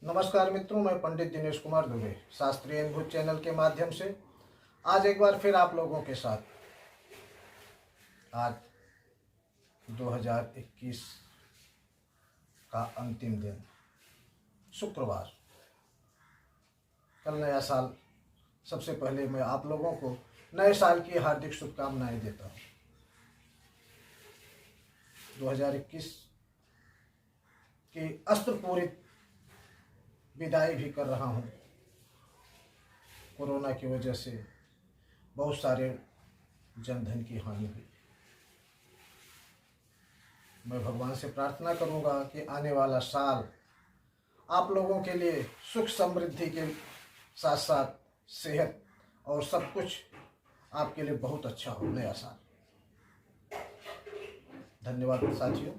नमस्कार मित्रों, मैं पंडित दिनेश कुमार दुबे शास्त्रीय अद्भुत चैनल के माध्यम से आज एक बार फिर आप लोगों के साथ आज 2021 का अंतिम दिन शुक्रवार, कल नया साल। सबसे पहले मैं आप लोगों को नए साल की हार्दिक शुभकामनाएं देता हूं। 2021 की अस्त्रपूरित विदाई भी कर रहा हूँ। कोरोना की वजह से बहुत सारे जनधन की हानि हुई। मैं भगवान से प्रार्थना करूँगा कि आने वाला साल आप लोगों के लिए सुख समृद्धि के साथ साथ सेहत और सब कुछ आपके लिए बहुत अच्छा हो। नया साल। धन्यवाद साथियों।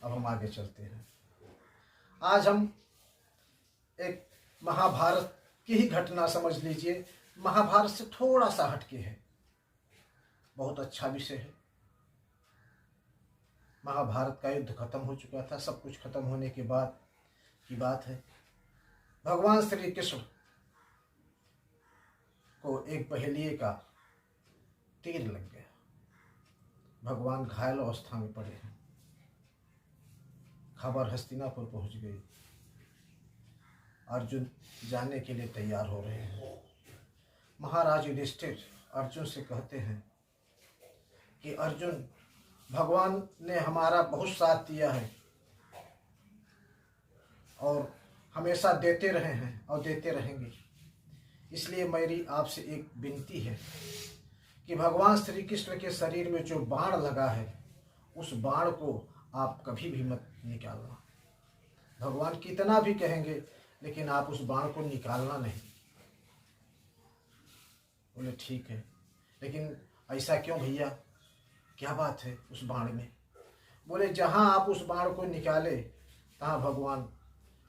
अब हम आगे चलते हैं। आज हम एक महाभारत की ही घटना समझ लीजिए, महाभारत से थोड़ा सा हटके है। बहुत अच्छा विषय है। महाभारत का युद्ध खत्म हो चुका था। सब कुछ खत्म होने के बाद की बात है। भगवान श्री कृष्ण को एक बहेलिये का तीर लग गया। भगवान घायल अवस्था में पड़े हैं। खबर हस्तिनापुर पहुंच गई। अर्जुन जाने के लिए तैयार हो रहे हैं। महाराज युधिष्ठिर अर्जुन से कहते हैं कि अर्जुन, भगवान ने हमारा बहुत साथ दिया है और हमेशा देते रहे हैं और देते रहेंगे। इसलिए मेरी आपसे एक विनती है कि भगवान श्री कृष्ण के शरीर में जो बाण लगा है उस बाण को आप कभी भी मत निकालना। भगवान कितना भी कहेंगे लेकिन आप उस बाण को निकालना नहीं। बोले ठीक है, लेकिन ऐसा क्यों भैया, क्या बात है उस बाण में? बोले जहां आप उस बाण को निकाले तहां भगवान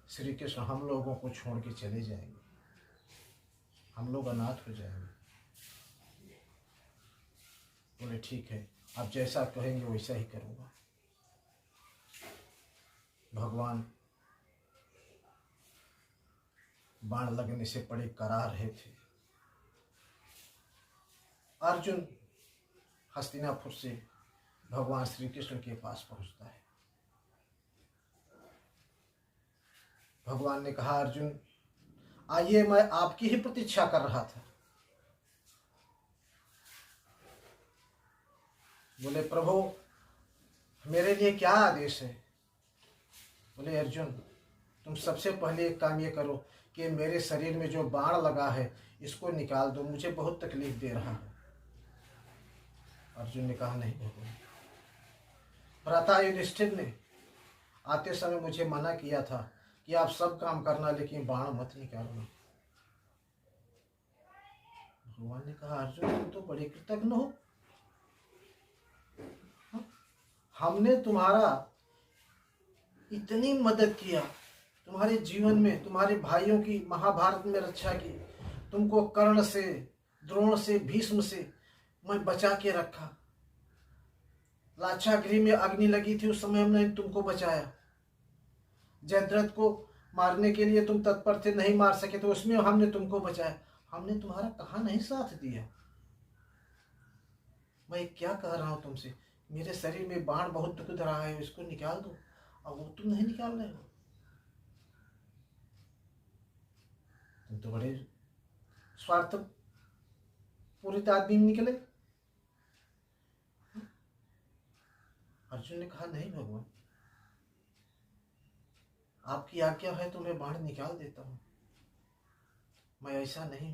श्री कृष्ण हम लोगों को छोड़ के चले जाएंगे। हम लोग अनाथ हो जाएंगे। बोले ठीक है, आप जैसा कहेंगे वैसा ही करूँगा। भगवान बाण लगने से बड़े करा रहे थे। अर्जुन हस्तिनापुर से भगवान श्री कृष्ण के पास पहुंचता है। भगवान ने कहा, अर्जुन आइए, मैं आपकी ही प्रतीक्षा कर रहा था। बोले प्रभु, मेरे लिए क्या आदेश है? बोले अर्जुन, तुम सबसे पहले एक काम ये करो कि मेरे शरीर में जो बाण लगा है इसको निकाल दो, मुझे बहुत तकलीफ दे रहा है। अर्जुन ने कहा, नहीं भगवान, भ्राता युधिष्ठिर ने आते समय मुझे मना किया था कि आप सब काम करना लेकिन बाण मत निकालना। भगवान ने कहा, अर्जुन तुम तो बड़े कृतज्ञ हो। हमने तुम्हारा इतनी मदद किया, तुम्हारे जीवन में तुम्हारे भाइयों की महाभारत में रक्षा की, तुमको कर्ण से, द्रोण से, भीष्म से मैं बचा के रखा। लाक्षागृह में अग्नि लगी थी, उस समय हमने तुमको बचाया। जयद्रथ को मारने के लिए तुम तत्पर थे, नहीं मार सके तो उसमें हमने तुमको बचाया। हमने तुम्हारा कहाँ नहीं साथ दिया। मैं क्या कह रहा हूं तुमसे, मेरे शरीर में बाण बहुत दुख दे रहा है, इसको निकाल दो, और वो तुम नहीं निकाल रहे हो। तुम तो बड़े स्वार्थ पूरित आदमी निकले। अर्जुन ने कहा, नहीं भगवान, आपकी आज्ञा है तो मैं बाण निकाल देता हूं। मैं ऐसा नहीं,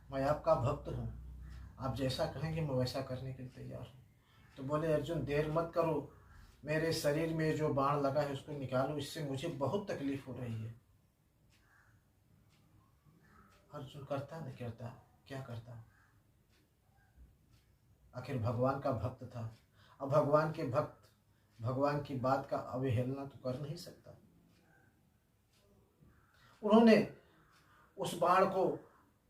मैं आपका भक्त हूं। आप जैसा कहेंगे मैं वैसा करने के लिए तैयार हूं। तो बोले अर्जुन, देर मत करो, मेरे शरीर में जो बाण लगा है उसको निकालो, इससे मुझे बहुत तकलीफ हो रही है। अर्जुन करता नहीं करता, क्या करता? आखिर भगवान का भक्त था। अब भगवान के भक्त भगवान की बात का अवहेलना तो कर नहीं सकता। उन्होंने उस बाण को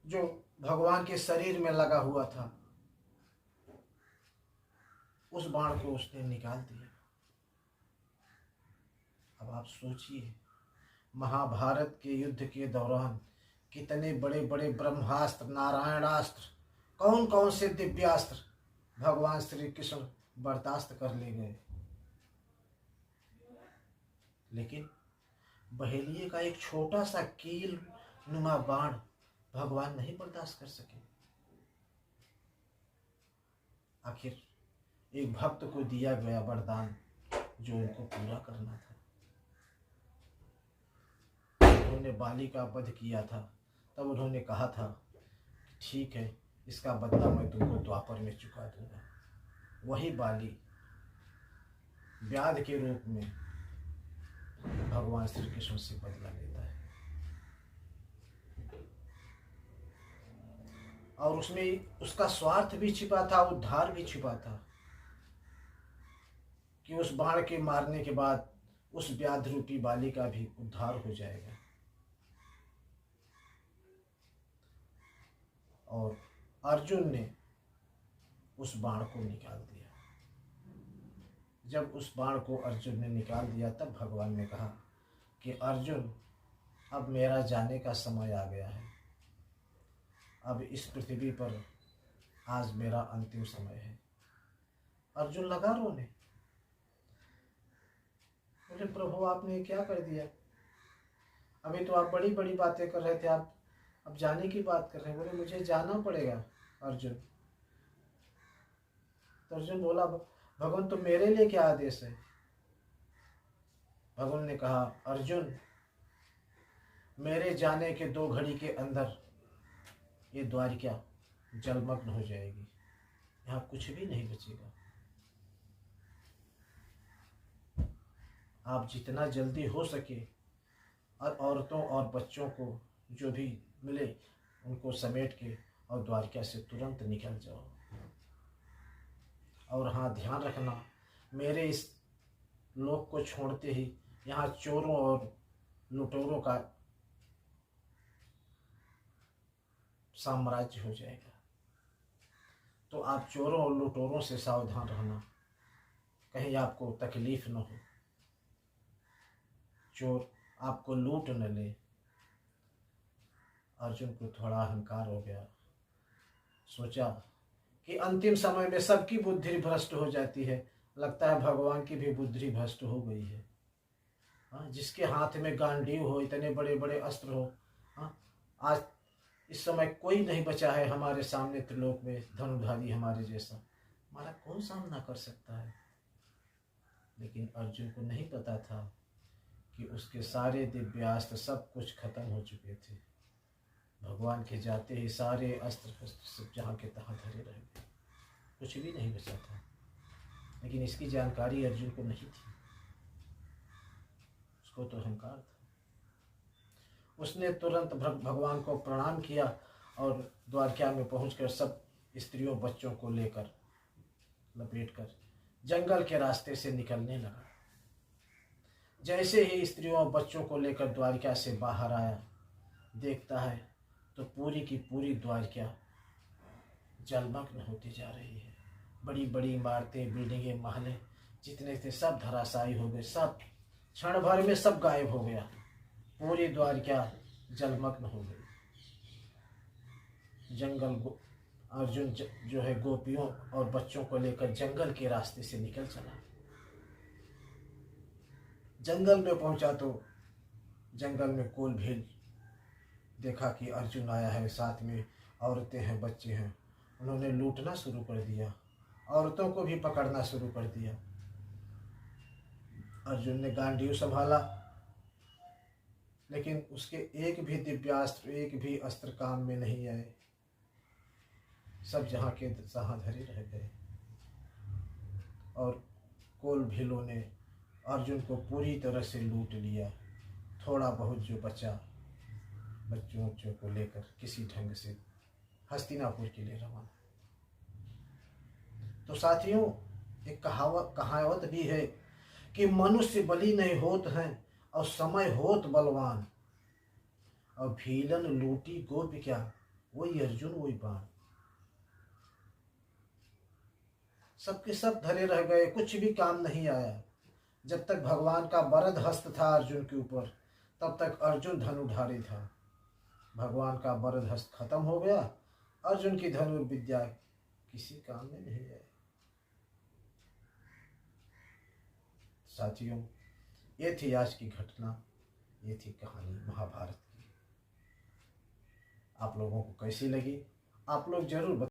जो भगवान के शरीर में लगा हुआ था, उस बाण को उसने निकाल दिया। अब आप सोचिए, महाभारत के युद्ध के दौरान कितने बड़े बड़े ब्रह्मास्त्र, नारायणास्त्र, कौन कौन से दिव्यास्त्र भगवान श्री कृष्ण बर्दाश्त कर ले गए, लेकिन बहेलिए का एक छोटा सा कील नुमा बाण भगवान नहीं बर्दाश्त कर सके। आखिर एक भक्त को दिया गया वरदान जो उनको पूरा करना था। उन्होंने बाली का वध किया था, तब उन्होंने कहा था ठीक है, इसका बदला मैं तुमको द्वापर में चुका दूंगा। वही बाली व्याध के रूप में भगवान श्री कृष्ण से बदला लेता है, और उसमें उसका स्वार्थ भी छिपा था, उद्धार भी छिपा था कि उस बाण के मारने के बाद उस व्याध रूपी बाली का भी उद्धार हो जाएगा। और अर्जुन ने उस बाण को निकाल दिया। जब उस बाण को अर्जुन ने निकाल दिया तब भगवान ने कहा कि अर्जुन, अब मेरा जाने का समय आ गया है। अब इस पृथ्वी पर आज मेरा अंतिम समय है। अर्जुन लगा रोने, बोले प्रभु आपने क्या कर दिया? अभी तो आप बड़ी बड़ी बातें कर रहे थे, आप अब जाने की बात कर रहे हैं। बोले मुझे जाना पड़ेगा अर्जुन। तो अर्जुन बोला भगवान तो मेरे लिए क्या आदेश है? भगवान ने कहा अर्जुन, मेरे जाने के 2 घड़ी के अंदर ये द्वारिका जलमग्न हो जाएगी, यहाँ कुछ भी नहीं बचेगा। आप जितना जल्दी हो सके और औरतों और बच्चों को जो भी मिले उनको समेट के और द्वारका से तुरंत निकल जाओ। और हाँ, ध्यान रखना, मेरे इस लोक को छोड़ते ही यहाँ चोरों और लुटेरों का साम्राज्य हो जाएगा। तो आप चोरों और लुटेरों से सावधान रहना, कहीं आपको तकलीफ न हो, चोर आपको लूट न ले। अर्जुन को थोड़ा अहंकार हो गया, सोचा कि अंतिम समय में सबकी बुद्धि भ्रष्ट हो जाती है, लगता है भगवान की भी बुद्धि भ्रष्ट हो गई है। हाँ, जिसके हाथ में गांडीव हो, इतने बड़े बड़े अस्त्र हो, हाँ, आज इस समय कोई नहीं बचा है हमारे सामने त्रिलोक में धनुधारी हमारे जैसा, हमारा कौन सामना कर सकता है। लेकिन अर्जुन को नहीं पता था कि उसके सारे दिव्यास्त्र सब कुछ खत्म हो चुके थे। भगवान के जाते ही सारे अस्त्र शस्त्र सब जहाँ के तहाँ धरे रह गए, कुछ भी नहीं बचा था। लेकिन इसकी जानकारी अर्जुन को नहीं थी, उसको तो अहंकार था। उसने तुरंत भगवान को प्रणाम किया और द्वारका में पहुंचकर सब स्त्रियों बच्चों को लेकर लपेटकर जंगल के रास्ते से निकलने लगा। जैसे ही स्त्रियों और बच्चों को लेकर द्वारका से बाहर आया, देखता है तो पूरी की पूरी द्वारका जलमग्न होती जा रही है। बड़ी बड़ी इमारतें, बिल्डिंगें, महलें जितने थे सब धराशायी हो गए, सब क्षण भर में सब गायब हो गया। पूरी द्वारका जलमग्न हो गई। अर्जुन जो है गोपियों और बच्चों को लेकर जंगल के रास्ते से निकल चला। जंगल में पहुंचा तो जंगल में कोल भील देखा कि अर्जुन आया है, साथ में औरतें हैं, बच्चे हैं। उन्होंने लूटना शुरू कर दिया, औरतों को भी पकड़ना शुरू कर दिया। अर्जुन ने गांडीव संभाला, लेकिन उसके एक भी दिव्यास्त्र, एक भी अस्त्र काम में नहीं आए। सब जहाँ के तहाँ धरे रह गए। और कोल भीलों ने अर्जुन को पूरी तरह से लूट लिया। थोड़ा बहुत जो बचा, बच्चों को लेकर किसी ढंग से हस्तिनापुर के लिए रवाना। तो साथियों, एक कहावत भी है कि मनुष्य बलि नहीं होत हैं और समय होत बलवान, और भीलन लूटी गोप क्या, वही अर्जुन वही बाण। सबके सब धरे रह गए, कुछ भी काम नहीं आया। जब तक भगवान का वरद हस्त था अर्जुन के ऊपर, तब तक अर्जुन धनुधारी था। भगवान का वरद हस्त खत्म हो गया, अर्जुन की धनुर्विद्या किसी काम में नहीं आई। साथियों, ये थी आज की घटना, ये थी कहानी महाभारत की। आप लोगों को कैसी लगी, आप लोग जरूर